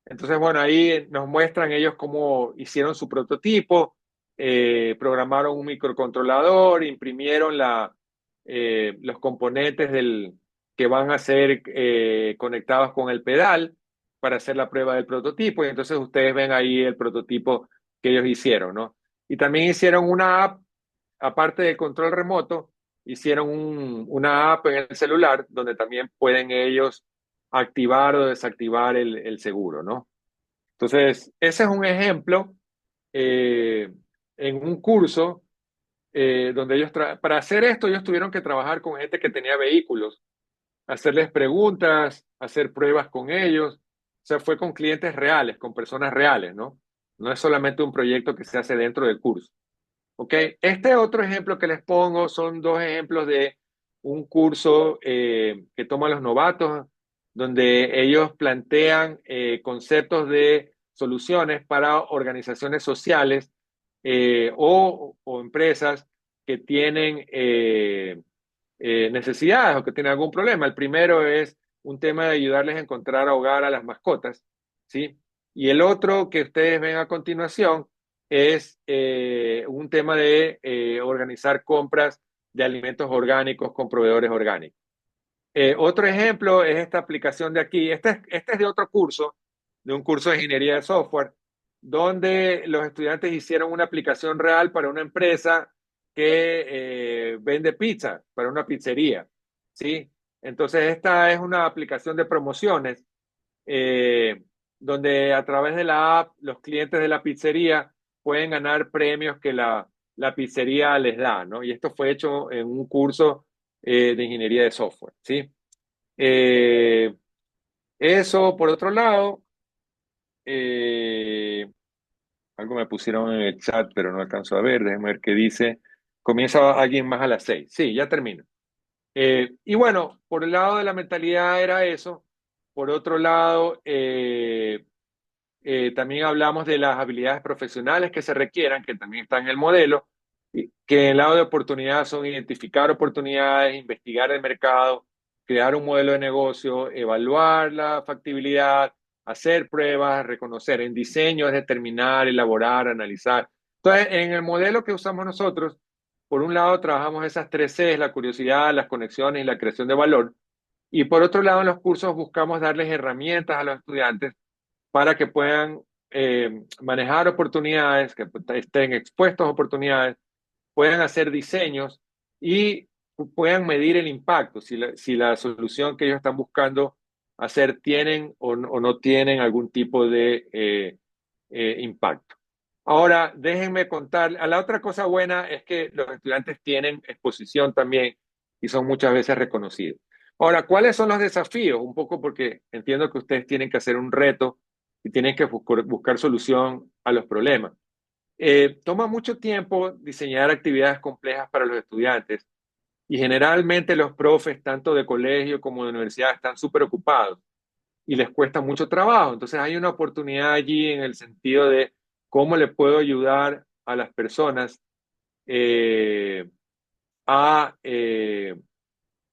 Entonces, bueno, ahí nos muestran ellos cómo hicieron su prototipo, programaron un microcontrolador, imprimieron los componentes que van a ser conectados con el pedal para hacer la prueba del prototipo. Y entonces ustedes ven ahí el prototipo que ellos hicieron, ¿no? Y también hicieron una app, aparte del control remoto, hicieron una app en el celular donde también pueden ellos activar o desactivar el seguro, ¿no? Entonces, ese es un ejemplo eh, en un curso donde para hacer esto, ellos tuvieron que trabajar con gente que tenía vehículos, hacerles preguntas, hacer pruebas con ellos. O sea, fue con clientes reales, con personas reales, ¿no? No es solamente un proyecto que se hace dentro del curso. ¿Ok? Este otro ejemplo que les pongo son dos ejemplos de un curso que toman los novatos, donde ellos plantean conceptos de soluciones para organizaciones sociales o empresas que tienen necesidades o que tienen algún problema. El primero es un tema de ayudarles a encontrar hogar a las mascotas, ¿sí? Y el otro que ustedes ven a continuación es un tema de organizar compras de alimentos orgánicos con proveedores orgánicos. Otro ejemplo es esta aplicación de aquí. Este es de otro curso, de un curso de ingeniería de software, donde los estudiantes hicieron una aplicación real para una empresa que vende pizza, para una pizzería, ¿sí? Entonces, esta es una aplicación de promociones eh, donde a través de la app los clientes de la pizzería pueden ganar premios que la pizzería les da, ¿no? Y esto fue hecho en un curso de ingeniería de software, ¿sí? Eh, Eso, por otro lado, eh, algo me pusieron en el chat, pero no alcanzo a ver, déjenme ver qué dice. Comienza alguien más a las 6. Sí, ya termino. Y bueno, por el lado de la mentalidad era eso. Por otro lado, también hablamos de las habilidades profesionales que se requieran, que también están en el modelo, y que en el lado de oportunidades son identificar oportunidades, investigar el mercado, crear un modelo de negocio, evaluar la factibilidad, hacer pruebas, reconocer. En diseño es determinar, elaborar, analizar. Entonces, en el modelo que usamos nosotros, por un lado trabajamos esas tres Cs, la curiosidad, las conexiones y la creación de valor. Y por otro lado, en los cursos buscamos darles herramientas a los estudiantes para que puedan manejar oportunidades, que estén expuestos a oportunidades, puedan hacer diseños y puedan medir el impacto, si la solución que ellos están buscando hacer tienen o no tienen algún tipo de impacto. Ahora, déjenme contar, a la otra cosa buena es que los estudiantes tienen exposición también y son muchas veces reconocidos. Ahora, ¿cuáles son los desafíos? Un poco porque entiendo que ustedes tienen que hacer un reto y tienen que buscar solución a los problemas. Toma mucho tiempo diseñar actividades complejas para los estudiantes y generalmente los profes, tanto de colegio como de universidad, están súper ocupados y les cuesta mucho trabajo. Entonces hay una oportunidad allí en el sentido de cómo le puedo ayudar a las personas eh, a, eh,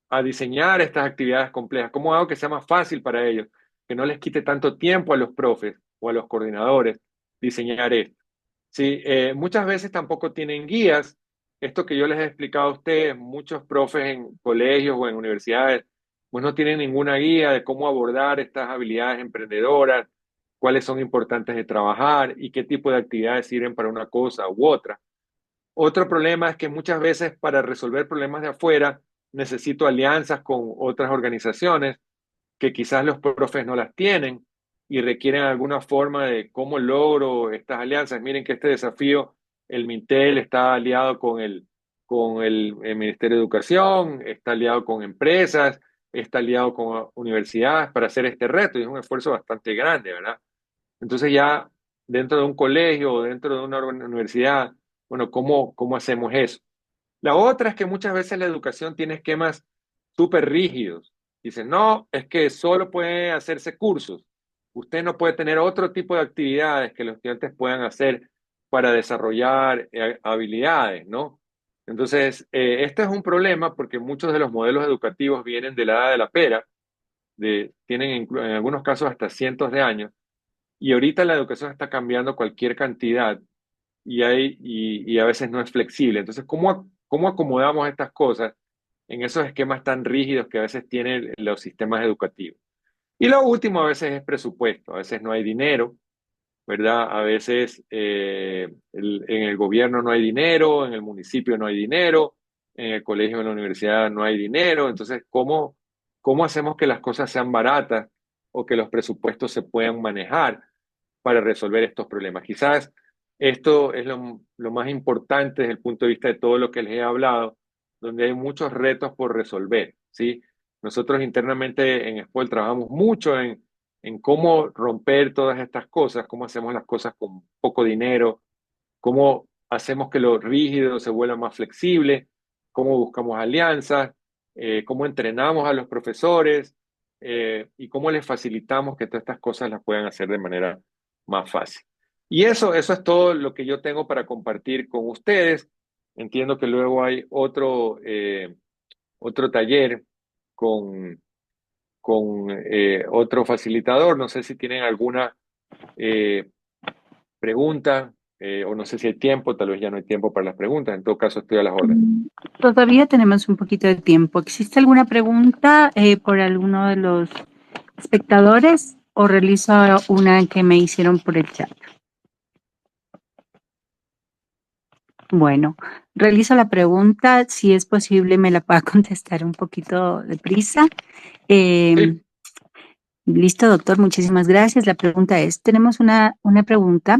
a diseñar estas actividades complejas. ¿Cómo hago que sea más fácil para ellos? Que no les quite tanto tiempo a los profes o a los coordinadores diseñar esto. Sí, muchas veces tampoco tienen guías. Esto que yo les he explicado a ustedes, muchos profes en colegios o en universidades, pues no tienen ninguna guía de cómo abordar estas habilidades emprendedoras, cuáles son importantes de trabajar y qué tipo de actividades sirven para una cosa u otra. Otro problema es que muchas veces para resolver problemas de afuera necesito alianzas con otras organizaciones que quizás los profes no las tienen y requieren alguna forma de cómo logro estas alianzas. Miren que este desafío, el Mintel está aliado con el Ministerio de Educación, está aliado con empresas, está aliado con universidades para hacer este reto y es un esfuerzo bastante grande, ¿verdad? Entonces ya dentro de un colegio o dentro de una universidad, bueno, ¿cómo hacemos eso? La otra es que muchas veces la educación tiene esquemas súper rígidos. Dicen, no, es que solo puede hacerse cursos. Usted no puede tener otro tipo de actividades que los estudiantes puedan hacer para desarrollar habilidades, ¿no? Entonces, este es un problema porque muchos de los modelos educativos vienen de la edad de la pera, tienen en algunos casos hasta cientos de años, y ahorita la educación está cambiando cualquier cantidad y a veces no es flexible. Entonces, ¿cómo acomodamos estas cosas en esos esquemas tan rígidos que a veces tienen los sistemas educativos? Y lo último a veces es presupuesto, a veces no hay dinero, ¿verdad? A veces en el gobierno no hay dinero, en el municipio no hay dinero, en el colegio, en la universidad no hay dinero. Entonces, ¿cómo hacemos que las cosas sean baratas o que los presupuestos se puedan manejar para resolver estos problemas? Quizás esto es lo más importante desde el punto de vista de todo lo que les he hablado, donde hay muchos retos por resolver, ¿sí? Nosotros internamente en SPOIL trabajamos mucho en cómo romper todas estas cosas, cómo hacemos las cosas con poco dinero, cómo hacemos que lo rígido se vuelva más flexible, cómo buscamos alianzas, cómo entrenamos a los profesores y cómo les facilitamos que todas estas cosas las puedan hacer de manera más fácil. Y eso es todo lo que yo tengo para compartir con ustedes. Entiendo que luego hay otro taller con, con otro facilitador. No sé si tienen alguna eh, pregunta o no sé si hay tiempo, tal vez ya no hay tiempo para las preguntas. En todo caso, estoy a las órdenes. Todavía tenemos un poquito de tiempo. ¿Existe alguna pregunta por alguno de los espectadores o realizo una que me hicieron por el chat? Bueno, realizo la pregunta. Si es posible, me la pueda contestar un poquito deprisa. Eh, Sí, Listo, doctor, muchísimas gracias. La pregunta es, tenemos una pregunta.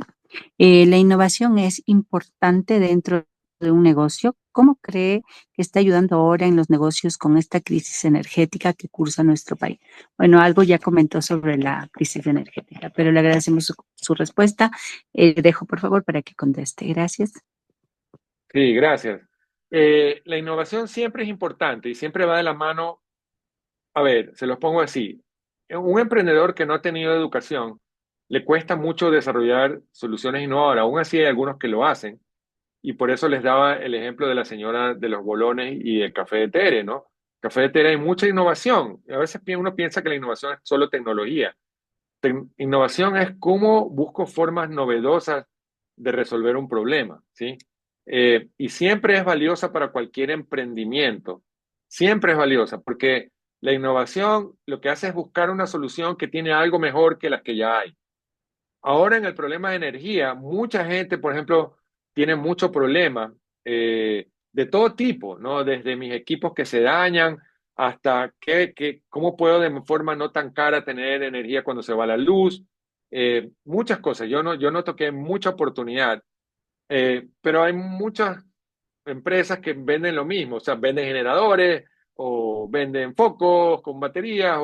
La innovación es importante dentro de un negocio. ¿Cómo cree que está ayudando ahora en los negocios con esta crisis energética que cursa nuestro país? Bueno, algo ya comentó sobre la crisis energética, pero le agradecemos su respuesta. Dejo, por favor, para que conteste. Gracias. sí, gracias. La innovación siempre es importante y siempre va de la mano. A ver, se los pongo así. Un emprendedor que no ha tenido educación le cuesta mucho desarrollar soluciones innovadoras. Aún así hay algunos que lo hacen y por eso les daba el ejemplo de la señora de los bolones y el café de Tere, ¿no? cafetera hay mucha innovación. A veces uno piensa que la innovación es solo tecnología. Innovación es cómo busco formas novedosas de resolver un problema, ¿sí? Y siempre es valiosa para cualquier emprendimiento. Siempre es valiosa porque la innovación lo que hace es buscar una solución que tiene algo mejor que las que ya hay. Ahora en el problema de energía, mucha gente, por ejemplo, tiene mucho problema de todo tipo, ¿no? Desde mis equipos que se dañan hasta cómo puedo de forma no tan cara tener energía cuando se va la luz. Muchas cosas. Yo noto que hay mucha oportunidad, pero hay muchas empresas que venden lo mismo, o sea, venden generadores o venden focos con baterías,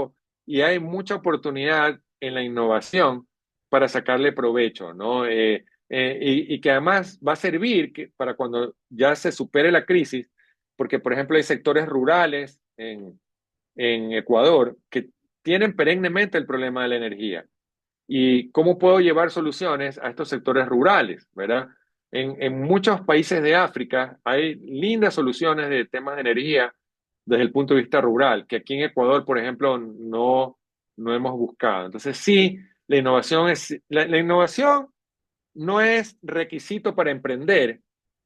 y hay mucha oportunidad en la innovación para sacarle provecho, ¿no? Y que además va a servir para cuando ya se supere la crisis, porque, por ejemplo, hay sectores rurales en Ecuador que tienen perennemente el problema de la energía y cómo puedo llevar soluciones a estos sectores rurales, ¿verdad? En muchos países de África hay lindas soluciones de temas de energía desde el punto de vista rural, que aquí en Ecuador, por ejemplo, no hemos buscado. Entonces, sí, la innovación no es requisito para emprender,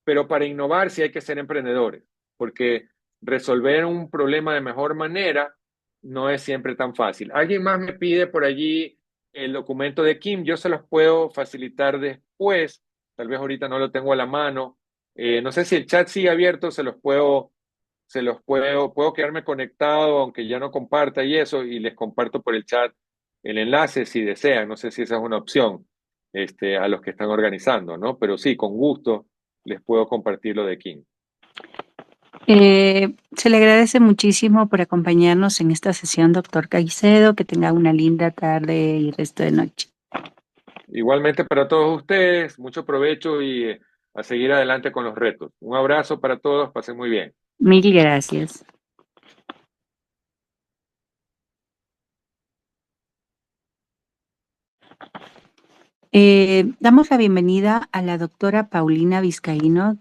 pero para innovar sí hay que ser emprendedores, porque resolver un problema de mejor manera no es siempre tan fácil. Alguien más me pide por allí el documento de Kim, yo se los puedo facilitar después, tal vez ahorita no lo tengo a la mano. No sé si el chat sigue abierto, puedo quedarme conectado, aunque ya no comparta y eso, y les comparto por el chat el enlace si desean. No sé si esa es una opción, a los que están organizando, ¿no? Pero sí, con gusto les puedo compartir lo de King. Se le agradece muchísimo por acompañarnos en esta sesión, doctor Caicedo. Que tenga una linda tarde y resto de noche. Igualmente para todos ustedes, mucho provecho y a seguir adelante con los retos. Un abrazo para todos, pasen muy bien. Mil gracias. Damos la bienvenida a la doctora Paulina Vizcaíno.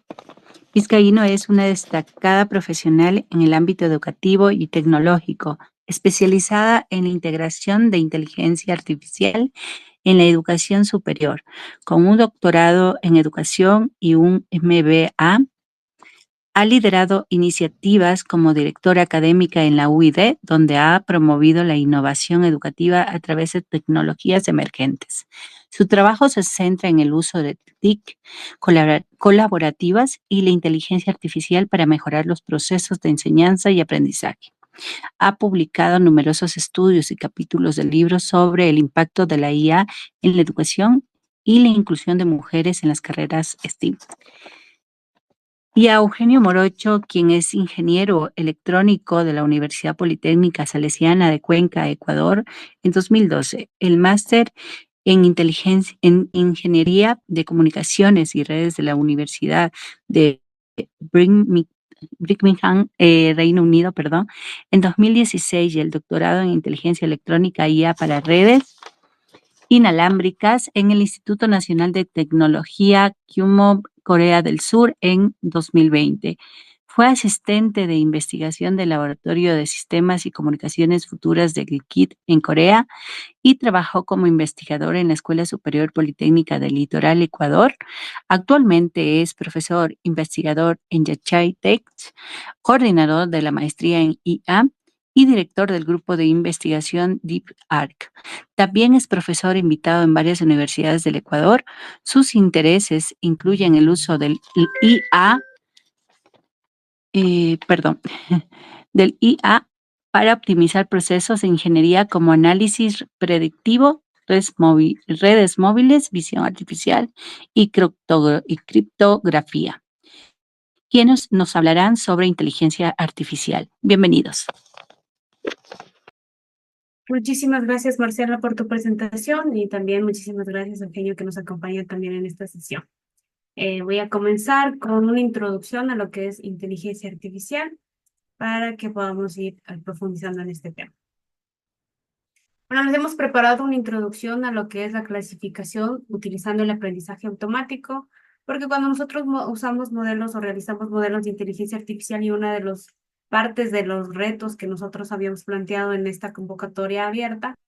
Vizcaíno es una destacada profesional en el ámbito educativo y tecnológico, especializada en la integración de inteligencia artificial en la educación superior, con un doctorado en educación y un MBA. Ha liderado iniciativas como directora académica en la UID, donde ha promovido la innovación educativa a través de tecnologías emergentes. Su trabajo se centra en el uso de TIC colaborativas y la inteligencia artificial para mejorar los procesos de enseñanza y aprendizaje. Ha publicado numerosos estudios y capítulos de libros sobre el impacto de la IA en la educación y la inclusión de mujeres en las carreras STEAM. Y a Eugenio Morocho, quien es ingeniero electrónico de la Universidad Politécnica Salesiana de Cuenca, Ecuador, en 2012, el máster en Ingeniería de Comunicaciones y Redes de la Universidad de Birmingham, Reino Unido, perdón, en 2016, y el doctorado en Inteligencia Electrónica IA para Redes Inalámbricas en el Instituto Nacional de Tecnología KUMO, Corea del Sur, en 2020. Fue asistente de investigación del Laboratorio de Sistemas y Comunicaciones Futuras de GIKIT en Corea y trabajó como investigador en la Escuela Superior Politécnica del Litoral, Ecuador. Actualmente es profesor investigador en Yachay Tech, coordinador de la maestría en IA y director del grupo de investigación DeepArc. También es profesor invitado en varias universidades del Ecuador. Sus intereses incluyen el uso del IA, perdón, del IA para optimizar procesos de ingeniería como análisis predictivo, redes móviles, visión artificial y criptografía. Quienes nos hablarán sobre inteligencia artificial. Bienvenidos. Muchísimas gracias, Marcela, por tu presentación y también muchísimas gracias, Eugenio, que nos acompaña también en esta sesión. Voy a comenzar con una introducción a lo que es inteligencia artificial para que podamos ir profundizando en este tema. Bueno, les hemos preparado una introducción a lo que es la clasificación utilizando el aprendizaje automático, porque cuando nosotros usamos modelos o realizamos modelos de inteligencia artificial y uno de los partes de los retos que nosotros habíamos planteado en esta convocatoria abierta